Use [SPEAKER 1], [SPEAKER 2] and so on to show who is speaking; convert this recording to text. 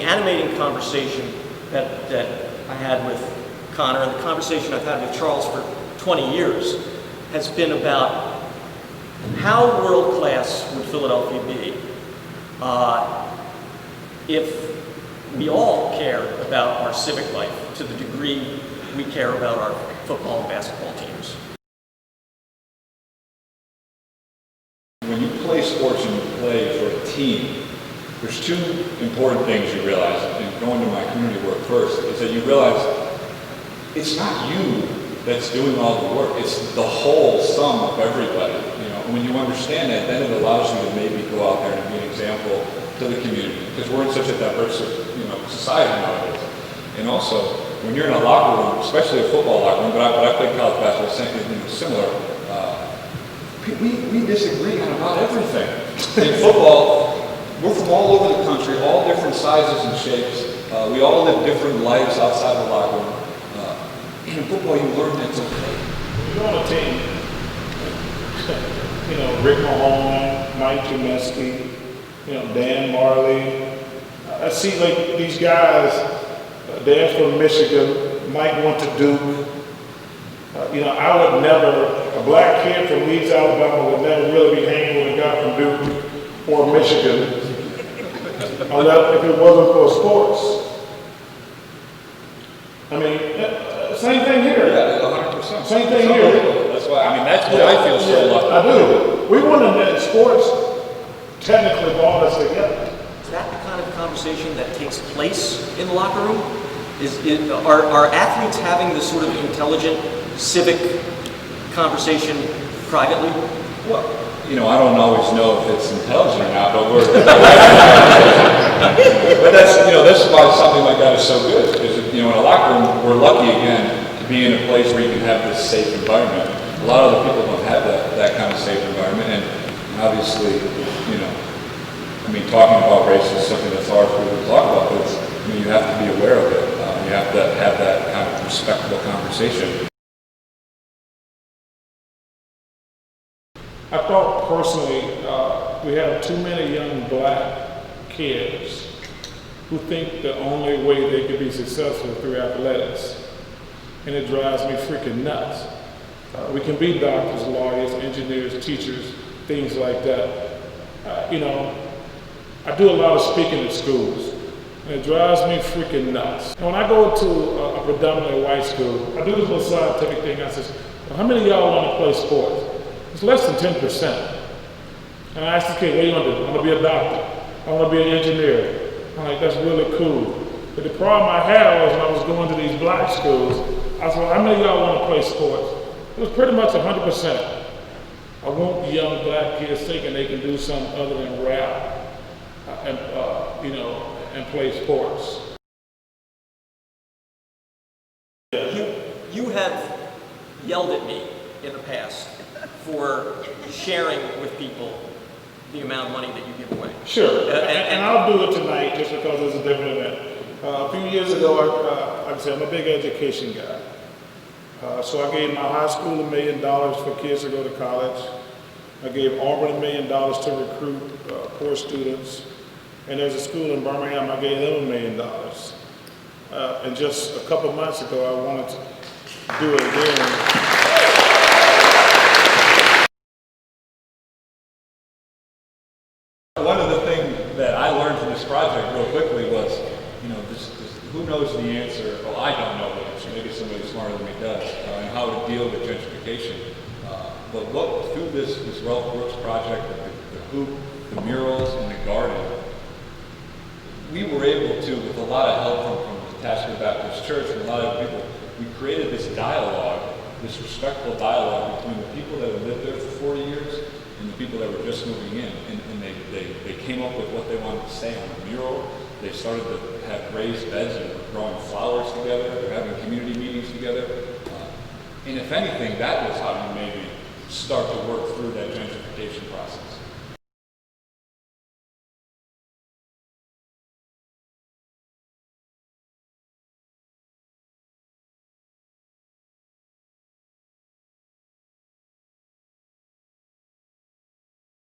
[SPEAKER 1] animating conversation that I had with Connor, and the conversation I've had with Charles for 20 years, has been about how world-class would Philadelphia be if we all cared about our civic life to the degree we care about our football and basketball teams.
[SPEAKER 2] When you play sports and you play for a team, there's two important things you realize, and going to my community work first, is that you realize it's not you that's doing all the work, it's the whole sum of everybody. You know, and when you understand that, then it allows you to maybe go out there and be an example to the community, because we're in such a diverse, society nowadays. And also, when you're in a locker room, especially a football locker room, but I played college basketball, similar. We disagree on about everything. In football, we're from all over the country, all different sizes and shapes. We all live different lives outside the locker room. And in football, you learn that's okay.
[SPEAKER 3] You're on a team. Rick Mahone, Mike Jameski, Dan Marley. I see like these guys, Dan's from Michigan, Mike went to Duke. I would never, a black kid from Leeds, Alabama would never really be hanging with a guy from Duke or Michigan, unless if it wasn't for sports. Same thing here.
[SPEAKER 2] Yeah, 100%.
[SPEAKER 3] Same thing here.
[SPEAKER 2] That's why, that's what I feel so lucky.
[SPEAKER 3] I do. We want to let sports technically brought us together.
[SPEAKER 1] Is that the kind of conversation that takes place in the locker room? Are athletes having this sort of intelligent civic conversation privately?
[SPEAKER 2] Well, I don't always know if it's intelligent or not, but but that's why something like that is so good, because in a locker room, we're lucky again to be in a place where you can have this safe environment. A lot of the people don't have that kind of safe environment, and obviously, talking about race is something that's hard for people to talk about, but you have to be aware of it. You have to have that kind of respectable conversation.
[SPEAKER 3] I thought personally, we have too many young black kids who think the only way they could be successful is through athletics. And it drives me freaking nuts. We can be doctors, lawyers, engineers, teachers, things like that. I do a lot of speaking at schools, and it drives me freaking nuts. And when I go to a predominantly white school, I do this little scientific thing. I says, well, how many of y'all want to play sports? It's less than 10%. And I asked the kid, what do you want to do? I want to be a doctor. I want to be an engineer. I'm like, that's really cool. But the problem I had was when I was going to these black schools, I said, well, how many of y'all want to play sports? It was pretty much 100%. I want young black kids thinking they can do something other than rap and play sports.
[SPEAKER 1] You have yelled at me in the past for sharing with people the amount of money that you give away.
[SPEAKER 3] Sure, and I'll do it tonight just because it's a different event. A few years ago, like I said, I'm a big education guy. So I gave my high school $1 million for kids to go to college. I gave Auburn $1 million to recruit poor students. And there's a school in Birmingham, I gave them $1 million. And just a couple months ago, I wanted to do it again.
[SPEAKER 2] One of the things that I learned from this project real quickly was, who knows the answer? Well, I don't know the answer. Maybe somebody smarter than me does, and how to deal with gentrification. But through this Ralph Brooks project, the hoop, the murals, and the garden, we were able to, with a lot of help from the Tasco Baptist Church and a lot of people, we created this dialogue, this respectful dialogue between the people that had lived there for 40 years and the people that were just moving in. And they came up with what they wanted to say on the mural. They started to have raised beds and were growing flowers together. They're having community meetings together. And if anything, that was how you maybe start to work through that gentrification process.